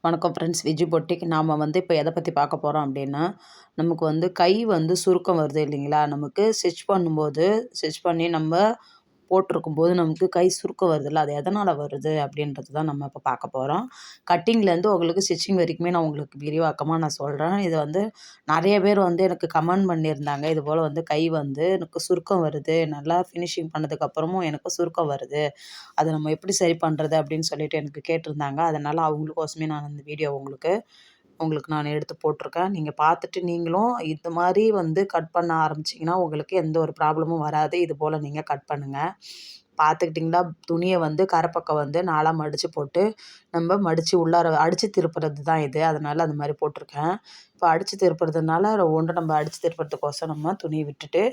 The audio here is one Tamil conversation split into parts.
வணக்கம் ஃப்ரெண்ட்ஸ், விஜி பொட்டிக். நாம் இப்போ எதை பற்றி பார்க்க போகிறோம் அப்படின்னா, நமக்கு கை சுருக்கம் வருது இல்லைங்களா? நமக்கு ஸ்டிச் பண்ணி நம்ம போட்டிருக்கும்போது நமக்கு கை சுருக்கம் வருதுல்ல, அது எதனால் வருது அப்படின்றது தான் நம்ம இப்போ பார்க்க போகிறோம். கட்டிங்லேருந்து உங்களுக்கு ஸ்டிச்சிங் வரைக்குமே நான் உங்களுக்கு விரிவாக்கமாக நான் சொல்கிறேன். இது நிறைய பேர் எனக்கு கமெண்ட் பண்ணியிருந்தாங்க, இது போல் கை எனக்கு சுருக்கம் வருது, நல்லா ஃபினிஷிங் பண்ணதுக்கப்புறமும் எனக்கு சுருக்கம் வருது, அதை நம்ம எப்படி சரி பண்ணுறது அப்படின்னு சொல்லிட்டு எனக்கு கேட்டிருந்தாங்க. அதனால் அவங்களுக்கோசமே நான் இந்த வீடியோ உங்களுக்கு நான் எடுத்து போட்டிருக்கேன். நீங்கள் பார்த்துட்டு நீங்களும் இந்த மாதிரி கட் பண்ண ஆரம்பிச்சிங்கன்னா உங்களுக்கு எந்த ஒரு ப்ராப்ளமும் வராது. இது போல் நீங்கள் கட் பண்ணுங்கள். பார்த்துக்கிட்டிங்களா, துணியை கரைப்பக்கம் 4ஆக மடித்து போட்டு நம்ம மடித்து உள்ளார அடித்து திருப்புறது தான் இது. அதனால் அந்த மாதிரி போட்டிருக்கேன். இப்போ அடித்து திருப்புறதுனால நம்ம அடித்து திருப்புறதுக்கோசம் நம்ம துணியை விட்டுட்டு,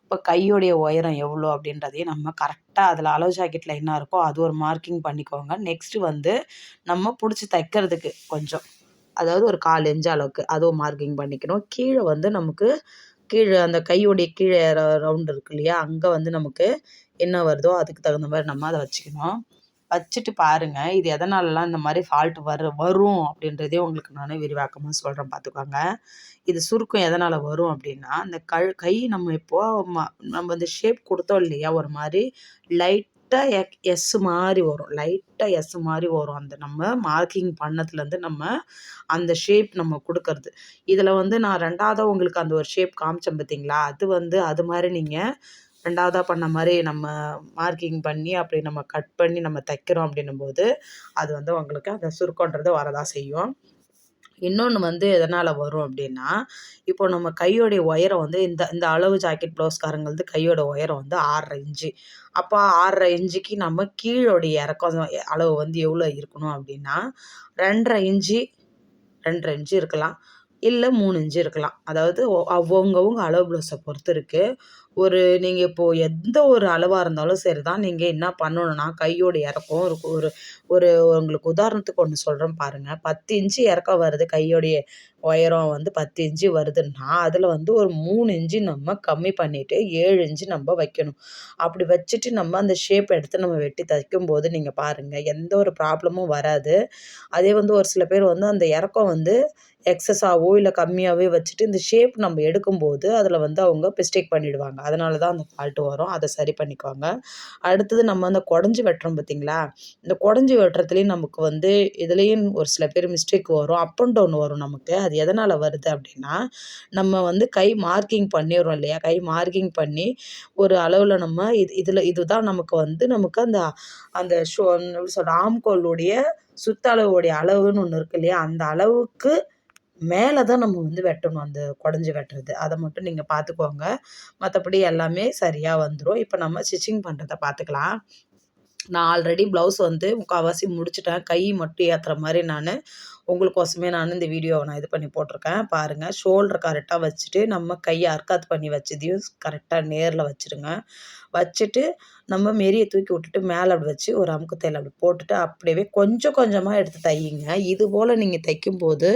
இப்போ கையோடைய உயரம் எவ்வளோ அப்படின்றதையும் நம்ம கரெக்டாக அதில் அளவு ஜாக்கெட்டில் என்ன இருக்கோ அது ஒரு மார்க்கிங் பண்ணிக்கோங்க. நெக்ஸ்ட்டு நம்ம பிடிச்சி தைக்கிறதுக்கு கொஞ்சம், அதாவது ஒரு 1/4 இன்ச் அளவுக்கு அதுவும் மார்க்கிங் பண்ணிக்கணும். கீழே நமக்கு அந்த கையோடைய கீழே ரவுண்ட் இருக்கு இல்லையா, அங்கே நமக்கு என்ன வருதோ அதுக்கு தகுந்த மாதிரி நம்ம அதை வச்சுக்கணும். வச்சுட்டு பாருங்கள், இது எதனாலலாம் இந்த மாதிரி ஃபால்ட் வரும் அப்படின்றதே உங்களுக்கு நான் விரிவாக்கமாக சொல்கிறேன், பார்த்துக்கோங்க. இது சுருக்கம் எதனால் வரும் அப்படின்னா, அந்த கை நம்ம இப்போது நம்ம இந்த ஷேப் கொடுத்தோம் இல்லையா, ஒரு மாதிரி லைட்டாக எஸ் மாதிரி வரும், லைட்டாக எஸ் மாதிரி வரும். அந்த நம்ம மார்க்கிங் பண்ணதுலேருந்து நம்ம அந்த ஷேப் நம்ம கொடுக்கறது. இதில் நான் 2வதாக உங்களுக்கு அந்த ஒரு ஷேப் காமிச்சேன் பார்த்தீங்களா, அது மாதிரி நீங்கள் 2வதாக பண்ண மாதிரி நம்ம மார்க்கிங் பண்ணி அப்படி நம்ம கட் பண்ணி நம்ம தைக்கிறோம் அப்படின்னும்போது அது உங்களுக்கு அந்த சுருக்கன்றது வரதான் செய்யும். இன்னொன்று எதனால் வரும் அப்படின்னா, இப்போ நம்ம கையோடைய உயரம் இந்த அளவு ஜாக்கெட் ப்ளவுஸ்காரங்களது கையோட உயரம் 6.5 இன்ச்சு. அப்போ 6.5 இன்ச்சுக்கு நம்ம கீழோடைய இறக்கம் அளவு எவ்வளோ இருக்கணும் அப்படின்னா 2.5 இன்ச்சு, 2.5 இன்ச்சு இருக்கலாம், இல்லை 3 இன்ச்சு இருக்கலாம். அதாவது அவங்கவுங்க அளவு ப்ளவுஸை பொறுத்து இருக்குது. நீங்கள் இப்போது எந்த ஒரு அளவாக இருந்தாலும் சரி தான், நீங்கள் என்ன பண்ணணுன்னா கையோட இறக்கம் ஒரு ஒரு உங்களுக்கு உதாரணத்துக்கு ஒன்று சொல்கிறேன் பாருங்கள். 10 இன்ச்சு இறக்கம் வருது, கையோடைய உயரம் 10 இன்ச்சு வருதுன்னா அதில் ஒரு 3 இன்ச்சு நம்ம கம்மி பண்ணிவிட்டு 7 இன்ச்சு நம்ம வைக்கணும். அப்படி வச்சுட்டு நம்ம அந்த ஷேப் எடுத்து நம்ம வெட்டி தைக்கும்போது நீங்கள் பாருங்கள், எந்த ஒரு ப்ராப்ளமும் வராது. அதே ஒரு சில பேர் அந்த இறக்கம் எக்ஸஸாகவோ இல்லை கம்மியாகவே வச்சுட்டு இந்த ஷேப் நம்ம எடுக்கும்போது அதில் அவங்க மிஸ்டேக் பண்ணிவிடுவாங்க. அதனால தான் அந்த ஃபால்ட்டு வரும். அதை சரி பண்ணிக்குவாங்க. அடுத்தது நம்ம அந்த குடஞ்சி வெட்டுறோம் பார்த்தீங்களா, இந்த குடஞ்சி வெட்டுறதுலேயும் நமக்கு இதுலேயும் ஒரு சில பேர் மிஸ்டேக் வரும், அப் அண்ட் டவுன் வரும் நமக்கு. அது எதனால் வருது அப்படின்னா, நம்ம கை மார்க்கிங் பண்ணிடுறோம் இல்லையா, கை மார்க்கிங் பண்ணி ஒரு அளவில் நம்ம இதுதான் நமக்கு அந்த அந்த எப்படி சொல்கிற ஆம்கோலுடைய சுத்தளவுடைய அளவுன்னு ஒன்று இருக்கு இல்லையா, அந்த அளவுக்கு மேலே தான் நம்ம வெட்டணும். அந்த குடஞ்சி வெட்டுறது அதை மட்டும் நீங்கள் பார்த்துக்கோங்க. மற்றபடி எல்லாமே சரியாக வந்துடும். இப்போ நம்ம ஸ்டிச்சிங் பண்ணுறத பார்த்துக்கலாம். நான் ஆல்ரெடி ப்ளவுஸ் முக்கால்வாசி முடிச்சுட்டேன். கை மட்டும் ஏற்றுற மாதிரி உங்களுக்கோசமே இந்த வீடியோவை நான் இது பண்ணி போட்டிருக்கேன் பாருங்கள். ஷோல்டர் கரெக்டாக வச்சுட்டு நம்ம கையை அர்க்காத் பண்ணி வச்சதையும் கரெக்டாக நேரில் வச்சுருங்க. வச்சுட்டு நம்ம மெரியை தூக்கி விட்டுட்டு மேலே அப்படி வச்சு ஒரு அமுக்கு தையல் அப்படி போட்டுட்டு அப்படியே கொஞ்சம் கொஞ்சமாக எடுத்து தையுங்க. இது போல் நீங்கள் தைக்கும்போது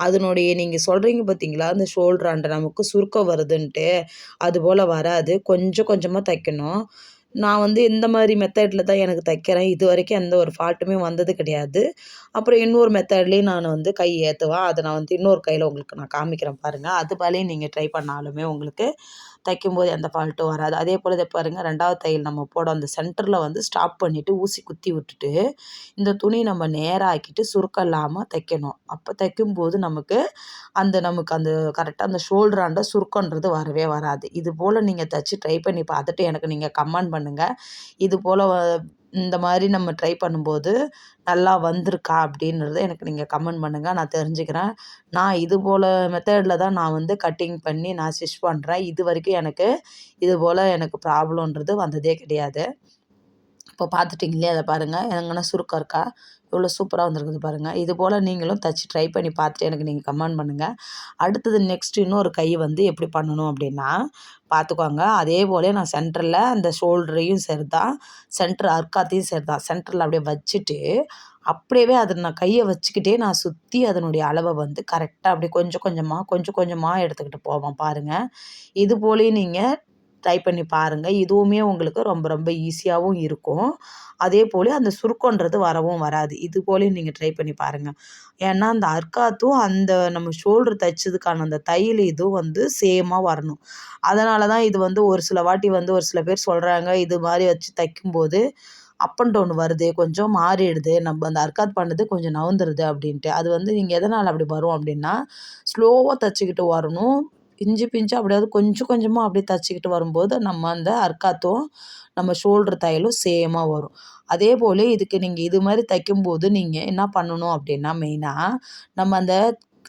அதனுடைய நீங்கள் சொல்கிறீங்க பார்த்தீங்களா, அந்த ஷோல்டர் அண்டை நமக்கு சுருக்கம் வருதுன்ட்டு, அதுபோல் வராது. கொஞ்சம் கொஞ்சமாக தைக்கணும். நான் இந்த மாதிரி மெத்தடில் தான் எனக்கு தைக்கிறேன். இது வரைக்கும் எந்த ஒரு ஃபால்ட்டுமே வந்தது கிடையாது. அப்புறம் இன்னொரு மெத்தட்லேயும் நான் கை ஏற்றுவேன். அதை நான் இன்னொரு கையில் உங்களுக்கு நான் காமிக்கிறேன் பாருங்கள். அது போலயும் நீங்கள் ட்ரை பண்ணாலுமே உங்களுக்கு தைக்கும்போது எந்த ஃபால்ட்டும் வராது. அதே போல் இதை பாருங்கள், 2வது தையல் நம்ம போட அந்த சென்டரில் ஸ்டாப் பண்ணிவிட்டு ஊசி குத்தி விட்டுட்டு இந்த துணி நம்ம நேராக ஆக்கிட்டு சுருக்கம் இல்லாமல் தைக்கணும். அப்போ தைக்கும்போது நமக்கு அந்த கரெக்டாக அந்த ஷோல்டராண்ட சுருக்கன்றது வரவே வராது. இது போல் நீங்கள் தைச்சி ட்ரை பண்ணி பார்த்துட்டு எனக்கு நீங்கள் கமெண்ட் பண்ணுங்கள். இது போல் இந்த மாதிரி நம்ம ட்ரை பண்ணும்போது நல்லா வந்திருக்கா அப்படின்றத எனக்கு நீங்கள் கமெண்ட் பண்ணுங்கள், நான் தெரிஞ்சுக்கிறேன். நான் இது போல் மெத்தடில் தான் நான் கட்டிங் பண்ணி நான் ஸ்டிச் பண்ணுறேன். இது வரைக்கும் எனக்கு இது போல் எனக்கு ப்ராப்ளம்ன்றது வந்ததே கிடையாது. இப்போ பார்த்துட்டிங்களே, அதை பாருங்கள், எங்கன்னா சுருக்கம் இருக்கா, எவ்வளோ சூப்பராக வந்திருக்குது பாருங்கள். இது போல் நீங்களும் தைச்சி ட்ரை பண்ணி பார்த்துட்டு எனக்கு நீங்கள் கமெண்ட் பண்ணுங்கள். அடுத்தது நெக்ஸ்ட் இன்னொரு கை எப்படி பண்ணணும் அப்படின்னா பார்த்துக்கோங்க. அதே போல் நான் சென்டரில் அந்த ஷோல்டரையும் சரி தான், சென்டர் அர்க்காத்தையும் சரி தான், சென்டரில் அப்படியே வச்சுட்டு அப்படியே அதை நான் கையை வச்சுக்கிட்டே நான் சுற்றி அதனுடைய அளவை கரெக்டாக அப்படியே கொஞ்சம் கொஞ்சமாக எடுத்துக்கிட்டு போவேன் பாருங்கள். இது போலேயும் நீங்கள் ட்ரை பண்ணி பாருங்கள். இதுவுமே உங்களுக்கு ரொம்ப ரொம்ப ஈஸியாகவும் இருக்கும். அதே போல் அந்த சுருக்கன்றது வரவும் வராது. இது போலயும் நீங்கள் ட்ரை பண்ணி பாருங்கள். ஏன்னா அந்த அர்க்காத்தும் அந்த நம்ம ஷோல்டர் தைச்சதுக்கான அந்த தையல் இதுவும் வந்து சேமாக வரணும். அதனால தான் இது வந்து ஒரு சில வாட்டி வந்து ஒரு சில பேர் சொல்கிறாங்க, இது மாதிரி வச்சு தைக்கும்போது அப் அண்ட் டவுன் வருது, கொஞ்சம் மாறிடுது, நம்ம அந்த அர்க்காத் பண்ணது கொஞ்சம் நவுந்துருது அப்படின்ட்டு. அது வந்து நீங்கள் எதனால் அப்படி வரும் அப்படின்னா, ஸ்லோவாக தைச்சிக்கிட்டு வரணும். இஞ்சி பிஞ்சு அப்படியாவது கொஞ்சம் கொஞ்சமாக அப்படியே தைச்சிக்கிட்டு வரும்போது நம்ம அந்த அர்க்காத்தும் நம்ம ஷோல்டர் தையலும் சேமாக வரும். அதே போல் இதுக்கு நீங்கள் இது மாதிரி தைக்கும்போது நீங்கள் என்ன பண்ணணும் அப்படின்னா, மெயினாக நம்ம அந்த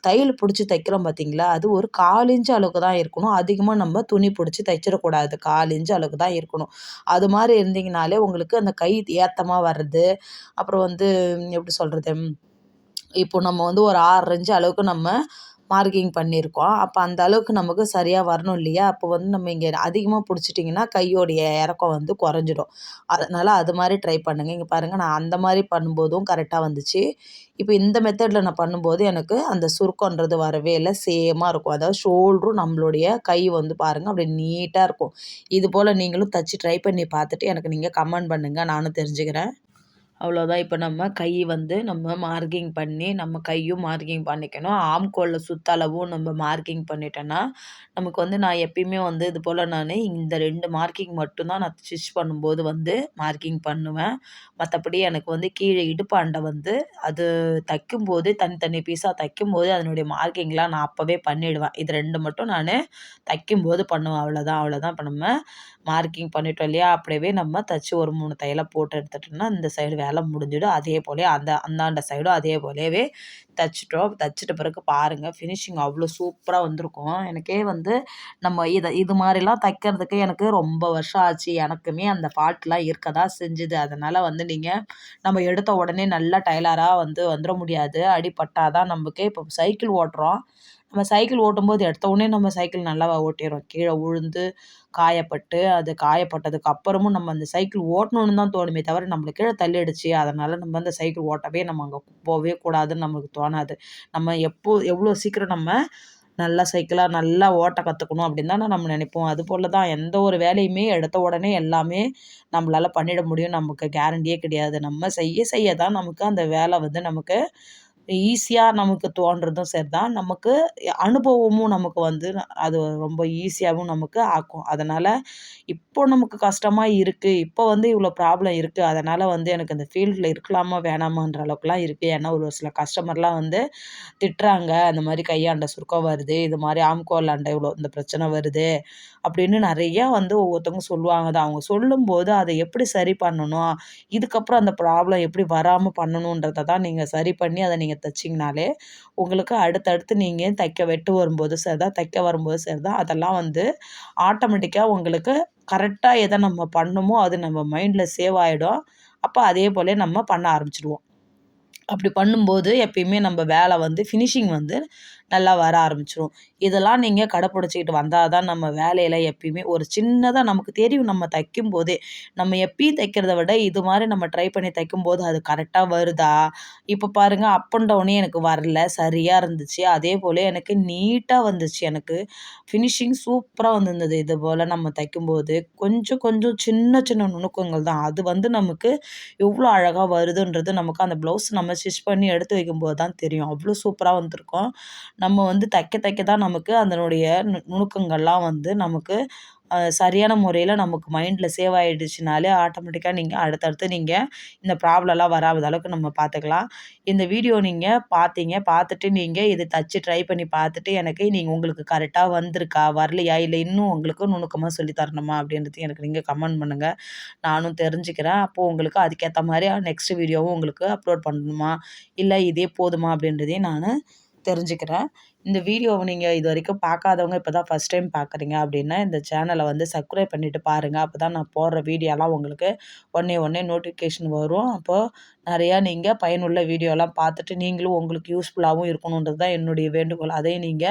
தையல் பிடிச்சி தைக்கிறோம் பார்த்தீங்களா, அது ஒரு 1/4 இன்ச் அளவுக்கு தான் இருக்கணும். அதிகமாக நம்ம துணி பிடிச்சி தைச்சிடக்கூடாது. 1/4 இன்ச் அளவுக்கு தான் இருக்கணும். அது மாதிரி இருந்தீங்கனாலே உங்களுக்கு அந்த கை ஏத்தமா வர்றது, அப்புறம் வந்து எப்படி சொல்கிறது, இப்போ நம்ம வந்து ஒரு 6 இன்ச் அளவுக்கு நம்ம மார்க்கிங் பண்ணியிருக்கோம். அப்போ அந்த அளவுக்கு நமக்கு சரியா வரணும் இல்லையா? அப்போ வந்து நம்ம இங்கே அதிகமாக பிடிச்சிட்டிங்கன்னா கையோடைய இறக்கம் வந்து குறைஞ்சிடும். அதனால அது மாதிரி ட்ரை பண்ணுங்க. இங்கே பாருங்கள், நான் அந்த மாதிரி பண்ணும்போதும் கரெக்டாக வந்துச்சு. இப்போ இந்த மெத்தடில் நான் பண்ணும்போது எனக்கு அந்த சுருக்கன்றது வரவே இல்லை. சேமாக இருக்கும். அதாவது ஷோல்டரும் நம்மளுடைய கை வந்து பாருங்கள் அப்படியே நீட்டாக இருக்கும். இது போல் நீங்களும் தச்சு ட்ரை பண்ணி பார்த்துட்டு எனக்கு நீங்கள் கமெண்ட் பண்ணுங்கள். நானும் தெரிஞ்சுக்கிறேன். அவ்வளோதான். இப்போ நம்ம கை வந்து நம்ம மார்க்கிங் பண்ணி, நம்ம கையும் மார்க்கிங் பண்ணிக்கணும். ஆம்கோல்ல சுத்தளவும் நம்ம மார்க்கிங் பண்ணிட்டோன்னா, நமக்கு வந்து நான் எப்பயுமே வந்து இது போல் இந்த 2 மார்க்கிங் மட்டும் தான் நான் ஸ்டிச் பண்ணும்போது வந்து மார்க்கிங் பண்ணுவேன். மற்றபடி எனக்கு வந்து கீழே இடுப்பாண்ட வந்து அது தைக்கும்போது தனித்தனி பீஸாக தைக்கும்போது அதனுடைய மார்க்கிங்லாம் நான் அப்போவே பண்ணிவிடுவேன். இது 2 மட்டும் நான் தைக்கும்போது பண்ணுவேன். அவ்வளோதான் அவ்வளோதான். இப்போ நம்ம மார்க்கிங் பண்ணிட்டோம் இல்லையா? அப்படியே நம்ம தச்சு ஒரு 3 தையலை போட்டு எடுத்துட்டோம்னா, இந்த சைடு வேலை முடிஞ்சிடும். அதே போல அந்தாண்ட சைடும் அதே போலவே தச்சுட்டோம். தச்சுட்ட பிறகு பாருங்கள், ஃபினிஷிங் அவ்வளோ சூப்பராக வந்திருக்கும். எனக்கே வந்து நம்ம இது மாதிரிலாம் தைக்கிறதுக்கு எனக்கு ரொம்ப வருஷம் ஆச்சு. எனக்குமே அந்த ஃபால்ட்லாம் இருக்க தான் செஞ்சுது. அதனால் வந்து நம்ம எடுத்த உடனே நல்ல டைலராக வந்து வந்துட முடியாது. அடிபட்டா தான் நமக்கு இப்போ சைக்கிள் ஓட்டுறோம். நம்ம சைக்கிள் ஓட்டும்போது எடுத்த உடனே நம்ம சைக்கிள் நல்லா ஓட்டிடுறோம். கீழே விழுந்து காயப்பட்டு, அது காயப்பட்டதுக்கு அப்புறமும் நம்ம அந்த சைக்கிள் ஓட்டணும்னு தான் தோணுமே தவிர, நம்மள கீழ தள்ளிடுச்சு. அதனால நம்ம அந்த சைக்கிள் ஓட்டவே நம்ம அங்க போவே கூடாதுன்னு நமக்கு தோணாது. நம்ம எவ்வளோ சீக்கிரம் நம்ம நல்லா சைக்கிளா நல்லா ஓட்ட கத்துக்கணும் அப்படின்னு தானே நம்ம நினைப்போம். அதுபோல தான் எந்த ஒரு வேலையுமே எடுத்த உடனே எல்லாமே நம்மளால பண்ணிட முடியும். நமக்கு கேரண்டியே கிடையாது. நம்ம செய்ய செய்ய தான் நமக்கு அந்த வேலை வந்து நமக்கு ஈஸியா நமக்கு தோன்றதும் சரிதான். நமக்கு அனுபவமும் நமக்கு வந்து அது ரொம்ப ஈஸியாவும் நமக்கு ஆக்கும். அதனால இப்போ நமக்கு கஷ்டமா இருக்கு. இப்போ வந்து இவ்வளோ ப்ராப்ளம் இருக்கு. அதனால வந்து எனக்கு இந்த ஃபீல்ட்ல இருக்கலாமா வேணாமான்ற அளவுக்குலாம் இருக்கு. ஏன்னா ஒரு சில கஸ்டமர்லாம் வந்து திட்டுறாங்க. அந்த மாரி கையாண்ட சுருக்கம் வருது. இது மாரி ஆம்கோலாண்ட இவ்வளோ இந்த பிரச்சனை வருது. அப்படின்னு நெறையா வந்து ஒவ்வொருத்தவங்க சொல்லுவாங்க தான். அவங்க சொல்லும்போது அதை எப்படி சரி பண்ணணும்? இதுக்கப்புறம் அந்த ப்ராப்ளம் எப்படி வராம பண்ணணுன்றத தான் நீங்க சரி பண்ணி அத நீங்க தச்சீங்கனாலே, உங்களுக்கு அடுத்தடுத்து நீங்க வெட்டு வரும்போது சரிதான், தைக்க வரும்போது சரிதான், அதெல்லாம் வந்து ஆட்டோமேட்டிக்கா உங்களுக்கு கரெக்ட்டா எத நம்ம பண்ணணுமோ, அது நம்ம மைண்ட்ல சேவ் ஆயிடும். அப்ப அதே போல நம்ம பண்ண ஆரம்பிச்சுடுவோம். அப்படி பண்ணும்போது எப்பயுமே நம்ம வேலை வந்து ஃபினிஷிங் வந்து நல்லா வர ஆரம்பிச்சுரும். இதெல்லாம் நீங்க கடைப்பிடிச்சுக்கிட்டு வந்தா தான் நம்ம வேலையில எப்பயுமே ஒரு சின்னதா நமக்கு தெரியும் நம்ம தைக்கும்போதே. நம்ம எப்பயும் தைக்கிறத விட இது மாரி நம்ம ட்ரை பண்ணி தைக்கும்போது அது கரெக்ட்டா வருதா? இப்ப பாருங்க அப் அண்ட் டவுனே எனக்கு வரல. சரியா இருந்துச்சு. அதேபோல எனக்கு நீட்டா வந்துச்சு எனக்கு. ஃபினிஷிங் சூப்பரா வந்திருந்தது. இது போல நம்ம தைக்கும்போது கொஞ்சம் கொஞ்சம் சின்ன சின்ன நுணுக்கங்கள் தான். அது வந்து நமக்கு எவ்வளோ அழகா வருதுன்றது நமக்கு அந்த ப்ளவுஸ் நம்ம ஸ்டிச் பண்ணி எடுத்து வைக்கும்போது தான் தெரியும். அவ்வளோ சூப்பரா வந்திருக்கும். நம்ம வந்து தைக்க தைக்க தான் நமக்கு அதனுடைய நுணுக்கங்கள்லாம் வந்து நமக்கு சரியான முறையில நமக்கு மைண்ட்ல சேவ் ஆயிடுச்சுனாலே ஆட்டோமேட்டிக்கா நீங்க அடுத்தடுத்து நீங்க இந்த ப்ராப்ளம்லாம் வராத அளவுக்கு நம்ம பார்த்துக்கலாம். இந்த வீடியோ நீங்க பார்த்தீங்க. பார்த்துட்டு நீங்க இத தச்சு ட்ரை பண்ணி பார்த்துட்டு எனக்கு உங்களுக்கு கரெக்ட்டா வந்திருக்கா? வரலையா? இல்ல இன்னும் உங்களுக்கு நுணுக்கமா சொல்லி தரணுமா? அப்படின்றதையும் எனக்கு நீங்க கமெண்ட் பண்ணுங்க. நானும் தெரிஞ்சுக்கிறேன். அப்போ உங்களுக்கு அதுக்கேத்த மாரி நெக்ஸ்ட் வீடியோவும் உங்களுக்கு அப்லோட் பண்ணணுமா? இல்ல இதே போதுமா? அப்படின்றதையும் நானு தெரிஞ்சுக்கிறேன். இந்த வீடியோவ நீங்க இதுவரைக்கும் பார்க்காதவங்க இப்ப தான் ஃபர்ஸ்ட் டைம் பார்க்குறீங்க அப்படின்னா, இந்த சேனல வந்து சப்ஸ்கிரைப் பண்ணிட்டு பாருங்க. அப்பதான் நான் போடுற வீடியோலாம் உங்களுக்கு உடனே நோட்டிஃபிகேஷன் வரும். அப்போ நெறையா நீங்க பயனுள்ள வீடியோலாம் பார்த்துட்டு நீங்களும் உங்களுக்கு யூஸ்ஃபுல்லாவும் இருக்கணுன்றது தான் என்னுடைய வேண்டுகோள். அதையும் நீங்க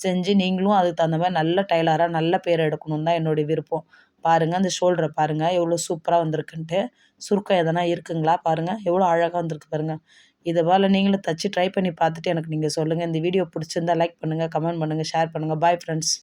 செஞ்சு நீங்களும் அதுக்கு தகுந்த மாரி நல்ல டெய்லரா நல்ல பேர் எடுக்கணும்னு தான் என்னுடைய விருப்பம். பாருங்க அந்த ஷோல்டர பாருங்க எவ்வளோ சூப்பரா வந்திருக்குன்ட்டு. சுருக்கம் எதனா இருக்குங்களா? பாருங்க எவ்வளோ அழகா வந்திருக்கு பாருங்க. இது போல நீங்களும் தச்சு ட்ரை பண்ணி பார்த்துட்டு எனக்கு நீங்க சொல்லுங்க. இந்த வீடியோ பிடிச்சிருந்தா லைக் பண்ணுங்க, கமெண்ட் பண்ணுங்க, ஷேர் பண்ணுங்க. Bye friends.